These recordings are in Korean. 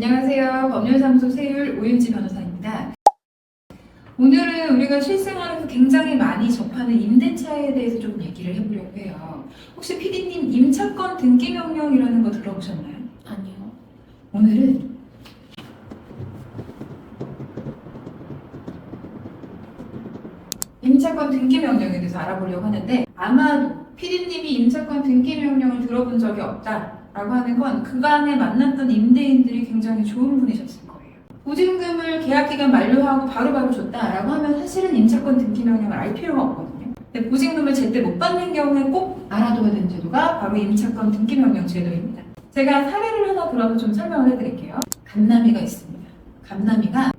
안녕하세요. 법률사무소 세율 오윤지 변호사입니다. 오늘은 우리가 실생활에서 굉장히 많이 접하는 임대차에 대해서 좀 얘기를 해보려고 해요. 혹시 PD님 임차권 등기명령이라는 거 들어보셨나요? 아니요. 오늘은 임차권 등기명령에 대해서 알아보려고 하는데, 아마도 PD님이 임차권 등기명령을 들어본 적이 없다라고 하는 건 그간에 만났던 임대인들이 굉장히 좋은 분이셨을 거예요. 보증금을 계약기간 만료하고 바로바로 줬다라고 하면 사실은 임차권 등기명령을 알 필요가 없거든요. 근데 보증금을 제때 못 받는 경우에 꼭 알아둬야 되는 제도가 바로 임차권 등기명령 제도입니다. 제가 사례를 하나 들어서 좀 설명을 해드릴게요. 감남이가 있습니다. 감남이가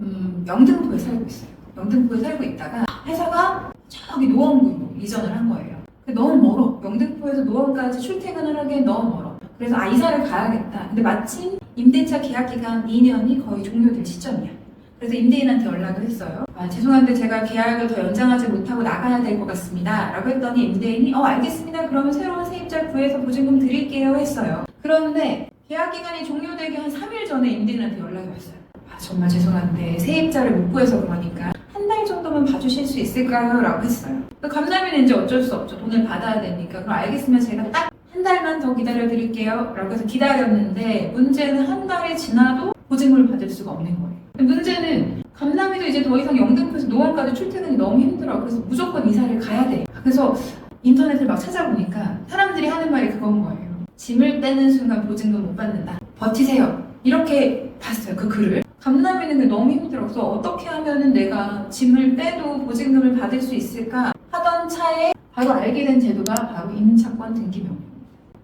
영등포에 살고 있어요. 영등포에 살고 있다가 회사가 저기 노원구로 이전을 한 거예요. 너무 멀어. 영등포에서 노원까지 출퇴근을 하기엔 너무 멀어. 그래서 이사를 가야겠다. 근데 마침 임대차 계약기간 2년이 거의 종료될 시점이야. 그래서 임대인한테 연락을 했어요. 죄송한데 제가 계약을 더 연장하지 못하고 나가야 될 것 같습니다. 라고 했더니 임대인이 알겠습니다. 그러면 새로운 세입자 구해서 보증금 드릴게요 했어요. 그런데 계약기간이 종료되기 한 3일 전에 임대인한테 연락이 왔어요. 정말 죄송한데 세입자를 못 구해서 그러니까 한 달 정도만 봐주실 수 있을까요? 라고 했어요. 감남이는 이제 어쩔 수 없죠. 돈을 받아야 되니까. 그럼 알겠으면 제가 딱 한 달만 더 기다려 드릴게요. 라고 해서 기다렸는데, 문제는 한 달이 지나도 보증금을 받을 수가 없는 거예요. 문제는 감남이도 이제 더 이상 영등포에서 노원까지 출퇴근이 너무 힘들어. 그래서 무조건 이사를 가야 돼. 그래서 인터넷을 막 찾아보니까 사람들이 하는 말이 그건 거예요. 짐을 빼는 순간 보증금 못 받는다. 버티세요. 이렇게 봤어요, 그 글을. 감남이는 너무 힘들어서 어떻게 하면은 내가 짐을 빼도 보증금을 받을 수 있을까 하던 차에 바로 알게 된 제도가 바로 임차권 등기명령.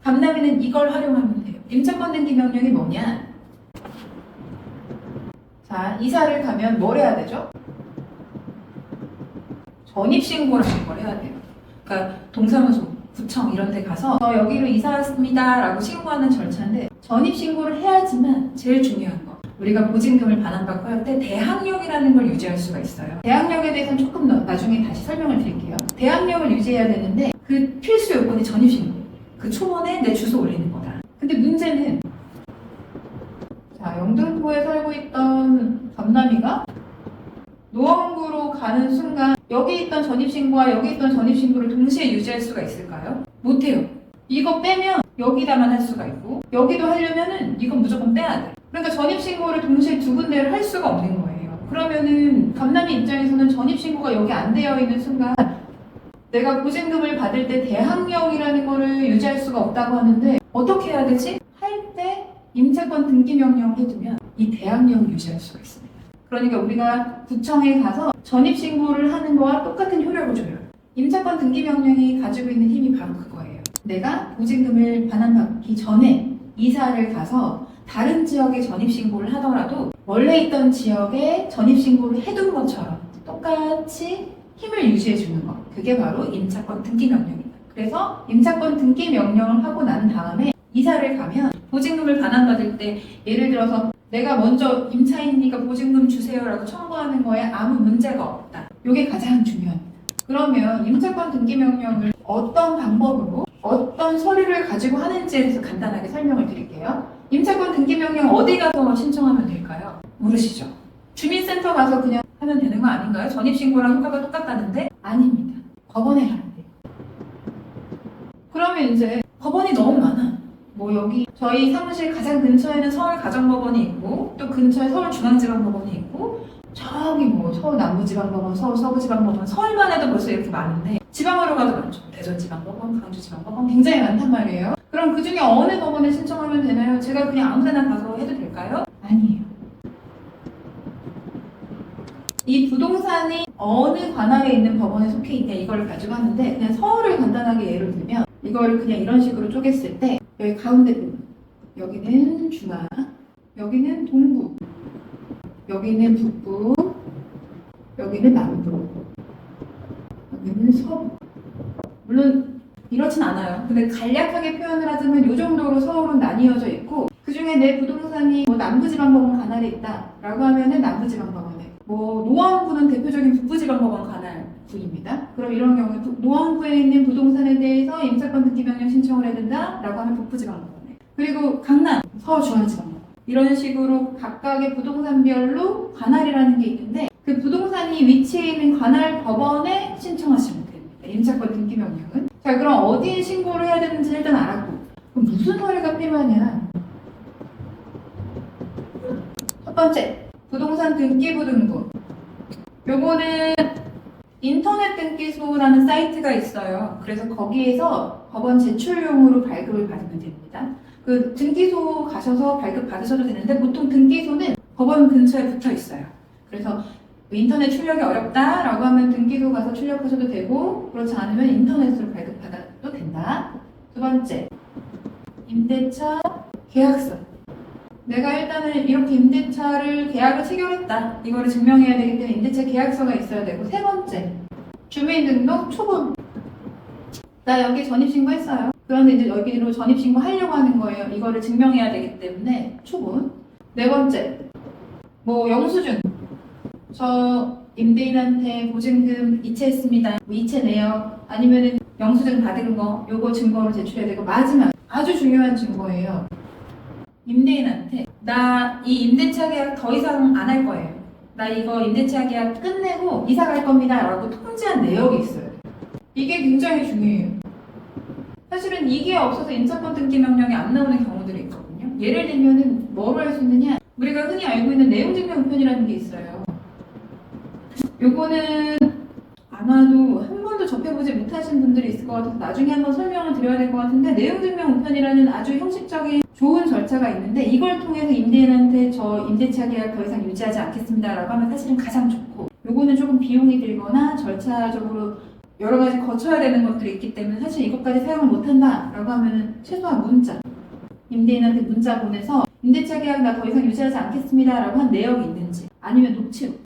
감남이는 이걸 활용하면 돼요. 임차권 등기명령이 뭐냐? 자, 이사를 가면 뭘 해야 되죠? 전입신고라는 걸 해야 돼요. 그러니까 동사무소, 구청 이런 데 가서 여기로 이사 왔습니다 라고 신고하는 절차인데, 전입신고를 해야지만 제일 중요한 거, 우리가 보증금을 반환받고 할 때 대항력이라는 걸 유지할 수가 있어요. 대항력에 대해서는 조금 나중에 다시 설명을 드릴게요. 대항력을 유지해야 되는데 그 필수 요건이 전입신고. 그 초본에 내 주소 올리는 거다. 근데 문제는, 자, 영등포에 살고 있던 감남이가 노원구로 가는 순간 여기 있던 전입신고와 여기 있던 전입신고를 동시에 유지할 수가 있을까요? 못해요. 이거 빼면 여기다만 할 수가 있고, 여기도 하려면은 이건 무조건 빼야 돼. 그러니까 전입신고를 동시에 두 군데를 할 수가 없는 거예요. 그러면은 감남이 입장에서는 전입신고가 여기 안 되어 있는 순간 내가 보증금을 받을 때 대항력이라는 거를 유지할 수가 없다고 하는데, 어떻게 해야 되지? 할 때 임차권 등기명령을 해두면 이 대항력을 유지할 수가 있습니다. 그러니까 우리가 구청에 가서 전입신고를 하는 거와 똑같은 효력을 줘요. 임차권 등기명령이 가지고 있는 힘이 바로 그거예요. 내가 보증금을 반환받기 전에 이사를 가서 다른 지역에 전입신고를 하더라도 원래 있던 지역에 전입신고를 해둔 것처럼 똑같이 힘을 유지해주는 것, 그게 바로 임차권 등기명령입니다. 그래서 임차권 등기명령을 하고 난 다음에 이사를 가면 보증금을 반환받을 때, 예를 들어서 내가 먼저 임차인이니까 보증금 주세요라고 청구하는 거에 아무 문제가 없다. 이게 가장 중요합니다. 그러면 임차권 등기명령을 어떤 방법으로 어떤 서류를 가지고 하는지에 대해서 간단하게 설명을 드릴게요. 임차권 등기명령 어디 가서 신청하면 될까요? 모르시죠? 주민센터 가서 그냥 하면 되는 거 아닌가요? 전입신고랑 효과가 똑같다는데? 아닙니다. 법원에 가야 돼요. 그러면 이제 법원이 너무 많아. 여기 저희 사무실 가장 근처에는 서울가정법원이 있고, 또 근처에 서울중앙지방법원이 있고, 저기 서울 남부지방법원, 서울 서부지방법원, 서울만 해도 벌써 이렇게 많은데 지방으로 가도 많죠. 대전지방법원, 광주지방법원 굉장히 많단 말이에요. 그럼 그 중에 어느 법원에 신청하면 되나요? 제가 그냥 아무 데나 가서 해도 될까요? 아니에요. 이 부동산이 어느 관할에 있는 법원에 속해 있냐 이걸 가지고 하는데, 그냥 서울을 간단하게 예를 들면 이거를 그냥 이런 식으로 쪼갰을 때, 여기 가운데 부분, 여기는 중앙, 여기는 동부, 여기는 북부, 여기는 남부, 여기는 서부. 물론 이렇진 않아요. 근데 간략하게 표현을 하자면 이 정도로 서울은 나뉘어져 있고, 그 중에 내 부동산이 남부지방법원 관할에 있다라고 하면은 남부지방법원에, 노원구는 대표적인 북부지방법원 관할 구입니다. 그럼 이런 경우에 노원구에 있는 부동산에 대해서 임차권 등기명령 신청을 해야 된다라고 하면 북부지방법원에, 그리고 강남 서울중앙지방법원, 이런 식으로 각각의 부동산별로 관할이라는 게 있는데 그 부동산이 위치해 있는 관할 법원에 신청하시면 됩니다. 임차권 등기 명령은. 자, 그럼 어디에 신고를 해야 되는지 일단 알았고 그럼 무슨 서류가 필요하냐? 첫 번째, 부동산 등기부 등본. 요거는 인터넷 등기소라는 사이트가 있어요. 그래서 거기에서 법원 제출용으로 발급을 받으면 됩니다. 그 등기소 가셔서 발급 받으셔도 되는데 보통 등기소는 법원 근처에 붙어 있어요. 그래서 인터넷 출력이 어렵다라고 하면 등기소 가서 출력하셔도 되고 그렇지 않으면 인터넷으로 발급받아도 된다. 두 번째, 임대차 계약서. 내가 일단은 이렇게 임대차를 계약을 체결했다. 이거를 증명해야 되기 때문에 임대차 계약서가 있어야 되고 세 번째, 주민등록 초본. 나 여기 전입신고했어요. 그런데 이제 여기로 전입신고 하려고 하는 거예요. 이거를 증명해야 되기 때문에 초본. 네 번째, 뭐 영수증. 저 임대인한테 보증금 이체했습니다. 뭐 이체 내역 아니면은 영수증 받은 거 요거 증거로 제출해야 되고 마지막 아주 중요한 증거예요. 임대인한테 나 이 임대차 계약 더 이상 안 할 거예요. 나 이거 임대차 계약 끝내고 이사 갈 겁니다. 라고 통지한 내역이 있어요. 이게 굉장히 중요해요. 사실은 이게 없어서 임차권 등기 명령이 안 나오는 경우들이 있거든요. 예를 들면은 뭐로 할 수 있느냐? 우리가 흔히 알고 있는 내용증명 우편이라는 게 있어요. 요거는 아마도 한 번도 접해보지 못하신 분들이 있을 것 같아서 나중에 한번 설명을 드려야 될 것 같은데 내용증명 우편이라는 아주 형식적인 좋은 절차가 있는데 이걸 통해서 임대인한테 저 임대차 계약 더 이상 유지하지 않겠습니다 라고 하면 사실은 가장 좋고 요거는 조금 비용이 들거나 절차적으로 여러 가지 거쳐야 되는 것들이 있기 때문에 사실 이것까지 사용을 못한다 라고 하면 최소한 문자 임대인한테 문자 보내서 임대차 계약 나 더 이상 유지하지 않겠습니다 라고 한 내역이 있는지 아니면 녹취록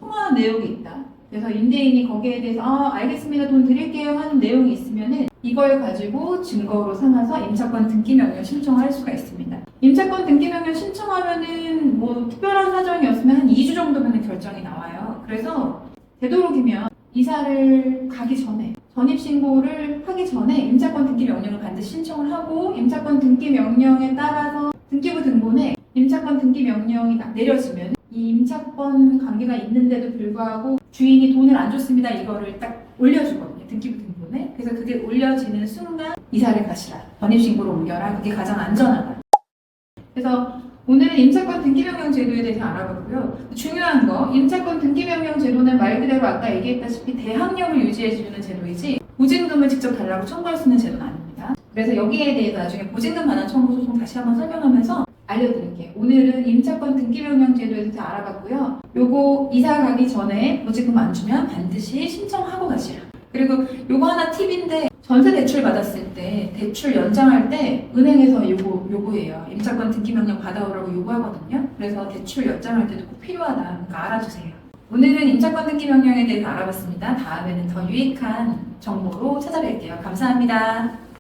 통화한 내역이 있다. 그래서 임대인이 거기에 대해서 알겠습니다 돈 드릴게요 하는 내용이 있으면은 이걸 가지고 증거로 삼아서 임차권 등기 명령 신청할 수가 있습니다. 임차권 등기 명령 신청하면은 뭐 특별한 사정이 없으면 한 2주 정도면 결정이 나와요. 그래서 되도록이면 이사를 가기 전에 전입신고를 하기 전에 임차권 등기 명령을 반드시 신청을 하고 임차권 등기 명령에 따라서 등기부 등본에 임차권 등기 명령이 딱 내려지면 이 임차권 관계가 있는데도 불구하고 주인이 돈을 안 줬습니다. 이거를 딱 올려주거든요. 등기부 등본에. 그래서 그게 올려지는 순간 이사를 가시라. 전입신고를 옮겨라. 그게 가장 안전하다. 그래서 오늘은 임차권 등기명령 제도에 대해서 알아봤고요. 중요한 거, 임차권 등기명령 제도는 말 그대로 아까 얘기했다시피 대항력을 유지해주는 제도이지 보증금을 직접 달라고 청구할 수 있는 제도는 아닙니다. 그래서 여기에 대해서 나중에 보증금 반환 청구 소송 다시 한번 설명하면서 알려드릴게요. 오늘은 임차권 등기명령 제도에 대해서 알아봤고요. 요거 이사 가기 전에 보증금 안 주면 반드시 신청하고 가시라. 그리고 요거 하나 팁인데 전세 대출 받았을 때 대출 연장할 때 은행에서 요구해요. 임차권 등기명령 받아오라고 요구하거든요. 그래서 대출 연장할 때도 꼭 필요하다. 그러니까 알아주세요. 오늘은 임차권 등기명령에 대해서 알아봤습니다. 다음에는 더 유익한 정보로 찾아뵐게요. 감사합니다.